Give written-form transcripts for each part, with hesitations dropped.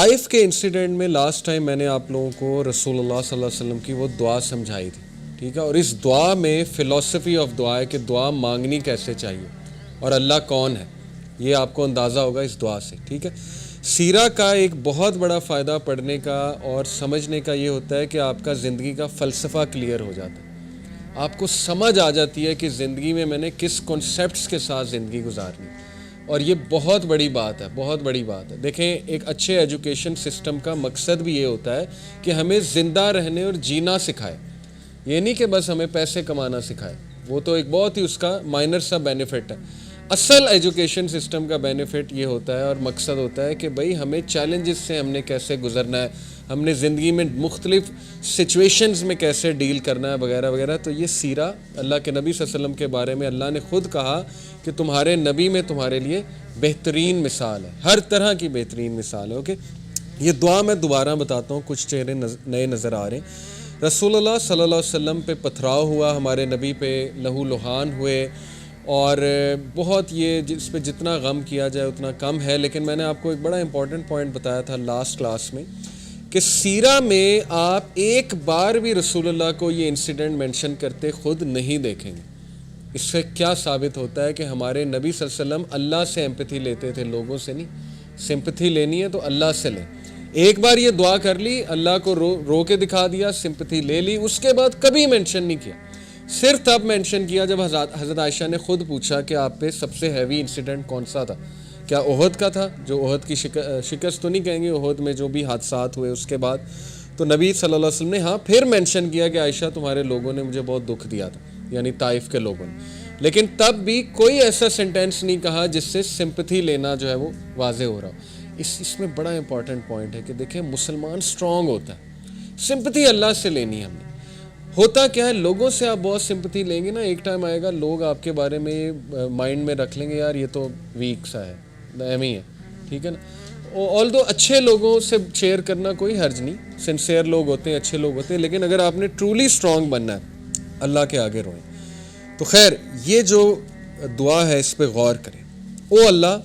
طائف کے انسیڈنٹ میں last time میں نے آپ لوگوں کو رسول اللہ صلی اللہ علیہ وسلم کی وہ دعا سمجھائی تھی، ٹھیک ہے، اور اس دعا میں فلسفی آف دعا ہے کہ دعا مانگنی کیسے چاہیے اور اللہ کون ہے، یہ آپ کو اندازہ ہوگا اس دعا سے، ٹھیک ہے۔ سیرہ کا ایک بہت بڑا فائدہ پڑھنے کا اور سمجھنے کا یہ ہوتا ہے کہ آپ کا زندگی کا فلسفہ کلیئر ہو جاتا ہے، آپ کو سمجھ آ جاتی ہے کہ زندگی میں نے کس کانسیپٹس کے ساتھ زندگی گزارنی، اور یہ بہت بڑی بات ہے، بہت بڑی بات ہے۔ دیکھیں، ایک اچھے ایجوکیشن سسٹم کا مقصد بھی یہ ہوتا ہے کہ ہمیں زندہ رہنے اور جینا سکھائے، یہ نہیں کہ بس ہمیں پیسے کمانا سکھائے، وہ تو ایک بہت ہی اس کا مائنر سا بینیفٹ ہے۔ اصل ایجوکیشن سسٹم کا بینیفٹ یہ ہوتا ہے اور مقصد ہوتا ہے کہ بھئی ہمیں چیلنجز سے ہم نے کیسے گزرنا ہے، ہم نے زندگی میں مختلف سچویشنز میں کیسے ڈیل کرنا ہے وغیرہ وغیرہ۔ تو یہ سیرہ اللہ کے نبی صلی اللہ علیہ وسلم کے بارے میں اللہ نے خود کہا کہ تمہارے نبی میں تمہارے لیے بہترین مثال ہے، ہر طرح کی بہترین مثال ہے۔ اوکے، یہ دعا میں دوبارہ بتاتا ہوں، کچھ چہرے نئے نظر آ رہے ہیں۔ رسول اللہ صلی اللہ علیہ وسلم پہ پتھراؤ ہوا، ہمارے نبی پہ لہو لہان ہوئے، اور بہت یہ جس پہ جتنا غم کیا جائے اتنا کم ہے۔ لیکن میں نے آپ کو ایک بڑا امپورٹنٹ پوائنٹ بتایا تھا لاسٹ کلاس میں کہ سیرہ میں آپ ایک بار بھی رسول اللہ کو یہ انسیڈنٹ مینشن کرتے خود نہیں دیکھیں گے۔ اس سے کیا ثابت ہوتا ہے کہ ہمارے نبی صلی اللہ علیہ وسلم اللہ سے ایمپتھی لیتے تھے، لوگوں سے نہیں۔ سمپتھی لینی ہے تو اللہ سے لیں۔ ایک بار یہ دعا کر لی، اللہ کو رو کے دکھا دیا، سمپتھی لے لی، اس کے بعد کبھی مینشن نہیں کیا۔ صرف تب مینشن کیا جب حضرت عائشہ نے خود پوچھا کہ آپ پہ سب سے ہیوی انسیڈنٹ کون سا تھا؟ کیا احد کا تھا؟ جو احد کی شکست تو نہیں کہیں گے، احد میں جو بھی حادثات ہوئے اس کے بعد تو نبی صلی اللہ علیہ وسلم نے ہاں پھر مینشن کیا کہ عائشہ تمہارے لوگوں نے مجھے بہت دکھ دیا تھا، یعنی طائف کے لوگوں نے۔ لیکن تب بھی کوئی ایسا سینٹینس نہیں کہا جس سے سمپتھی لینا جو ہے وہ واضح ہو رہا ہو۔ اس میں بڑا امپورٹنٹ پوائنٹ ہے کہ دیکھیں مسلمان سٹرونگ ہوتا ہے، سمپتھی اللہ سے لینی ہے ہم نے۔ ہوتا کیا ہے، لوگوں سے آپ بہت سمپتھی لیں گے نا، ایک ٹائم آئے گا لوگ آپ کے بارے میں مائنڈ میں رکھ لیں گے یار یہ تو ویک سا ہے، ایم ہی ہے، ٹھیک ہے نا۔ آلدو اچھے لوگوں سے شیئر کرنا کوئی حرج نہیں، سنسیئر لوگ ہوتے ہیں، اچھے لوگ ہوتے ہیں، لیکن اگر آپ نے ٹرولی اسٹرانگ بننا ہے اللہ کے آگے روئیں۔ تو خیر، یہ جو دعا ہے اس پہ غور کریں۔ O Allah,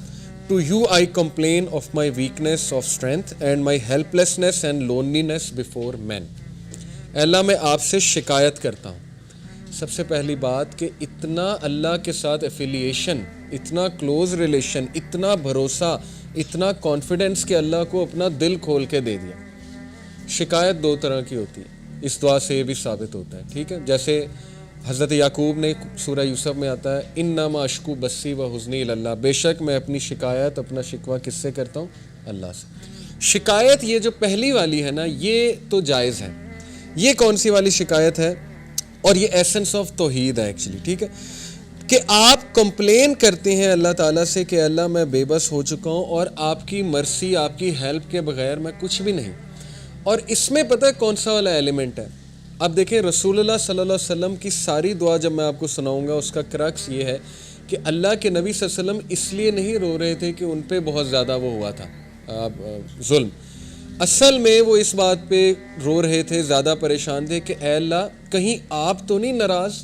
to you I complain of my weakness of strength and my helplessness and loneliness before men. اے اللہ، میں آپ سے شکایت کرتا ہوں۔ سب سے پہلی بات کہ اتنا اللہ کے ساتھ ایفیلیشن، اتنا کلوز ریلیشن، اتنا بھروسہ، اتنا کانفیڈنس کہ اللہ کو اپنا دل کھول کے دے دیا۔ شکایت دو طرح کی ہوتی ہے، اس دعا سے یہ بھی ثابت ہوتا ہے، ٹھیک ہے۔ جیسے حضرت یعقوب نے سورہ یوسف میں آتا ہے انما اشکو بسی و حزنی اللہ، بے شک میں اپنی شکایت، اپنا شکوہ کس سے کرتا ہوں؟ اللہ سے۔ شکایت یہ جو پہلی والی ہے نا، یہ تو جائز ہے۔ یہ کون سی والی شکایت ہے؟ اور یہ ایسنس آف توحید ہے ایکچولی، ٹھیک ہے، کہ آپ کمپلین کرتے ہیں اللہ تعالیٰ سے کہ اللہ میں بے بس ہو چکا ہوں اور آپ کی مرسی، آپ کی ہیلپ کے بغیر میں کچھ بھی نہیں۔ اور اس میں پتہ ہے کون سا والا ایلیمنٹ ہے؟ اب دیکھیں رسول اللہ صلی اللہ علیہ وسلم کی ساری دعا جب میں آپ کو سناؤں گا اس کا کرکس یہ ہے کہ اللہ کے نبی صلی اللہ علیہ وسلم اس لیے نہیں رو رہے تھے کہ ان پہ بہت زیادہ وہ ہوا تھا ظلم، اصل میں وہ اس بات پہ رو رہے تھے، زیادہ پریشان تھے کہ اے اللہ کہیں آپ تو نہیں ناراض،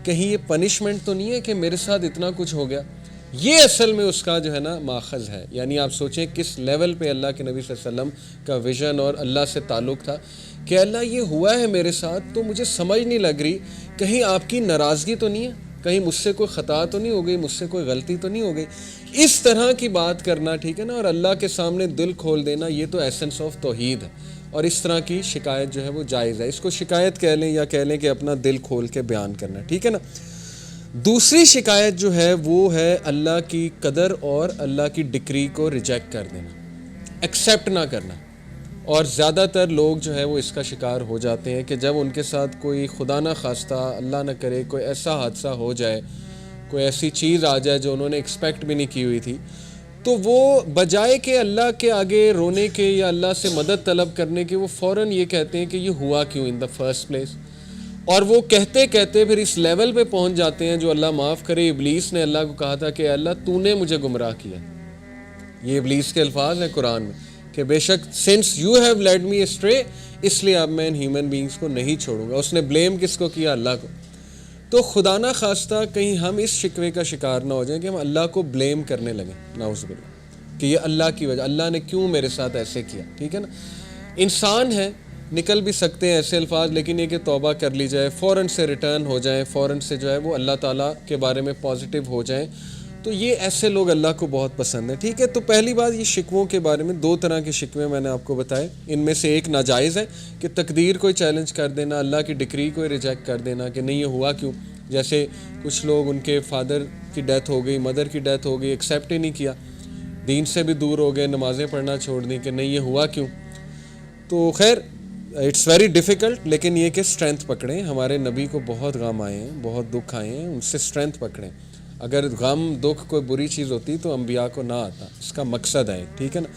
کہیں یہ پنشمنٹ تو نہیں ہے کہ میرے ساتھ اتنا کچھ ہو گیا۔ یہ اصل میں اس کا جو ہے نا ماخذ ہے، یعنی آپ سوچیں کس لیول پہ اللہ کے نبی صلی اللہ علیہ وسلم کا ویژن اور اللہ سے تعلق تھا کہ اللہ یہ ہوا ہے میرے ساتھ تو مجھے سمجھ نہیں لگ رہی، کہیں آپ کی ناراضگی تو نہیں ہے، کہیں مجھ سے کوئی خطا تو نہیں ہو گئی، مجھ سے کوئی غلطی تو نہیں ہو گئی۔ اس طرح کی بات کرنا، ٹھیک ہے نا، اور اللہ کے سامنے دل کھول دینا، یہ تو ایسنس آف توحید ہے، اور اس طرح کی شکایت جو ہے وہ جائز ہے۔ اس کو شکایت کہہ لیں یا کہہ لیں کہ اپنا دل کھول کے بیان کرنا، ٹھیک ہے نا۔ دوسری شکایت جو ہے وہ ہے اللہ کی قدر اور اللہ کی ڈکری کو ریجیکٹ کر دینا، ایکسیپٹ نہ کرنا۔ اور زیادہ تر لوگ جو ہے وہ اس کا شکار ہو جاتے ہیں کہ جب ان کے ساتھ کوئی خدا نہ خواستہ، اللہ نہ کرے، کوئی ایسا حادثہ ہو جائے، کوئی ایسی چیز آ جائے جو انہوں نے ایکسپیکٹ بھی نہیں کی ہوئی تھی، تو وہ بجائے کہ اللہ کے آگے رونے کے یا اللہ سے مدد طلب کرنے کے، وہ فوراً یہ کہتے ہیں کہ یہ ہوا کیوں ان دا فرسٹ پلیس۔ اور وہ کہتے کہتے پھر اس لیول پہ پہنچ جاتے ہیں جو اللہ معاف کرے، ابلیس نے اللہ کو کہا تھا کہ اللہ تو نے مجھے گمراہ کیا۔ یہ ابلیس کے الفاظ ہیں قرآن میں کہ بے شک since you have led me astray, اس لیے اب میں ان ہیومن بینگز کو نہیں چھوڑوں گا۔ اس نے بلیم کس کو کیا؟ اللہ کو۔ تو خدا نہ خواستہ کہیں ہم اس شکوے کا شکار نہ ہو جائیں کہ ہم اللہ کو بلیم کرنے لگیں، نعوذ باللہ، کہ یہ اللہ کی وجہ، اللہ نے کیوں میرے ساتھ ایسے کیا، ٹھیک ہے نا. انسان ہے، نکل بھی سکتے ہیں ایسے الفاظ، لیکن یہ کہ توبہ کر لی جائے، فوراً سے ریٹرن ہو جائیں، فوراً سے جو ہے وہ اللہ تعالیٰ کے بارے میں پازیٹیو ہو جائیں، تو یہ ایسے لوگ اللہ کو بہت پسند ہیں. ٹھیک ہے، تو پہلی بات یہ شکووں کے بارے میں، 2 طرح کے شکوے میں نے آپ کو بتائے. ان میں سے ایک ناجائز ہے کہ تقدیر کو چیلنج کر دینا، اللہ کی ڈکری کو ریجیکٹ کر دینا کہ نہیں یہ ہوا کیوں. جیسے کچھ لوگ ان کے فادر کی ڈیتھ ہو گئی، مدر کی ڈیتھ ہو گئی، ایکسیپٹ ہی نہیں کیا، دین سے بھی دور ہو گئے، نمازیں پڑھنا چھوڑ دیں کہ نہیں یہ ہوا کیوں. تو خیر اٹس ویری ڈیفیکلٹ، لیکن یہ کہ اسٹرینتھ پکڑیں. ہمارے نبی کو بہت غم آئے ہیں، بہت دکھ آئے ہیں، ان سے اسٹرینتھ پکڑیں. اگر غم دکھ کوئی بری چیز ہوتی تو انبیاء کو نہ آتا، اس کا مقصد ہے، ٹھیک ہے نا.